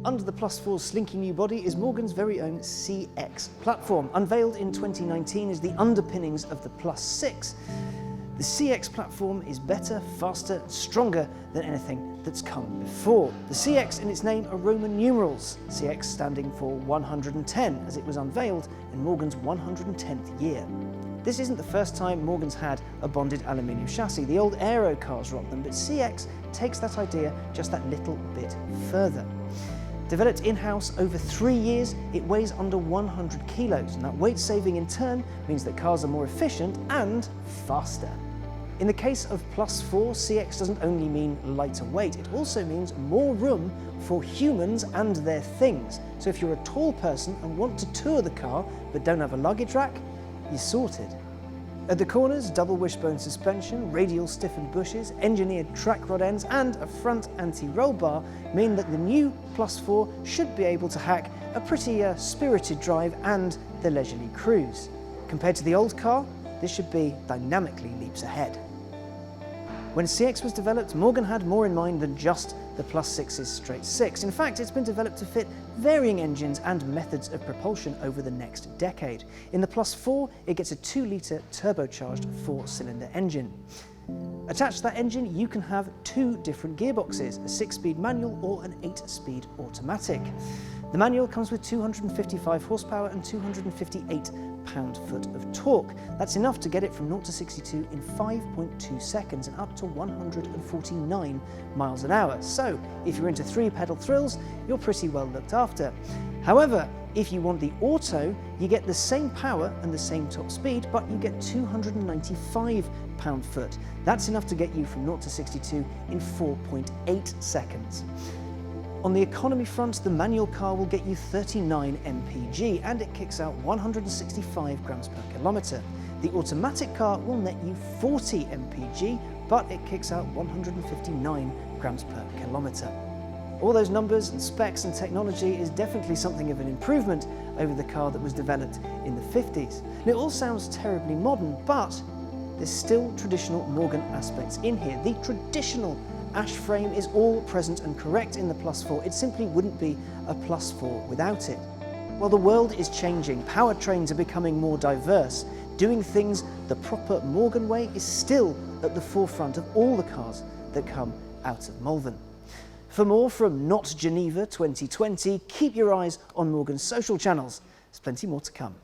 Under the Plus 4's slinky new body is Morgan's very own CX platform. Unveiled in 2019 as the underpinnings of the Plus 6, the CX platform is better, faster, stronger than anything that's come before. The CX in its name are Roman numerals, CX standing for 110, as it was unveiled in Morgan's 110th year. This isn't the first time Morgan's had a bonded aluminium chassis. The old aero cars rocked them, but CX takes that idea just that little bit further. Developed in-house over 3 years, it weighs under 100 kilos, and that weight saving in turn means that cars are more efficient and faster. In the case of Plus 4, CX doesn't only mean lighter weight, it also means more room for humans and their things. So if you're a tall person and want to tour the car but don't have a luggage rack, you're sorted. At the corners, double wishbone suspension, radial stiffened bushes, engineered track rod ends and a front anti-roll bar mean that the new Plus 4 should be able to hack a pretty spirited drive and the leisurely cruise. Compared to the old car, this should be dynamically leaps ahead. When CX was developed, Morgan had more in mind than just the Plus 6's straight 6. In fact, it's been developed to fit varying engines and methods of propulsion over the next decade. In the Plus 4, it gets a 2-litre turbocharged 4-cylinder engine. Attached to that engine, you can have 2 different gearboxes, a 6-speed manual or an 8-speed automatic. The manual comes with 255 horsepower and 258 pound-foot of torque. That's enough to get it from 0 to 62 in 5.2 seconds and up to 149 miles an hour. So, if you're into 3-pedal thrills, you're pretty well looked after. However, if you want the auto, you get the same power and the same top speed, but you get 295 pound-foot. That's enough to get you from 0 to 62 in 4.8 seconds. On the economy front, the manual car will get you 39 mpg and it kicks out 165 grams per kilometre. The automatic car will net you 40 mpg, but it kicks out 159 grams per kilometre. All those numbers and specs and technology is definitely something of an improvement over the car that was developed in the 50s. And it all sounds terribly modern, but there's still traditional Morgan aspects in here. The traditional ash frame is all present and correct in the Plus 4. It simply wouldn't be a Plus 4 without it. While the world is changing, powertrains are becoming more diverse, doing things the proper Morgan way is still at the forefront of all the cars that come out of Malvern. For more from Not Geneva 2020, keep your eyes on Morgan's social channels. There's plenty more to come.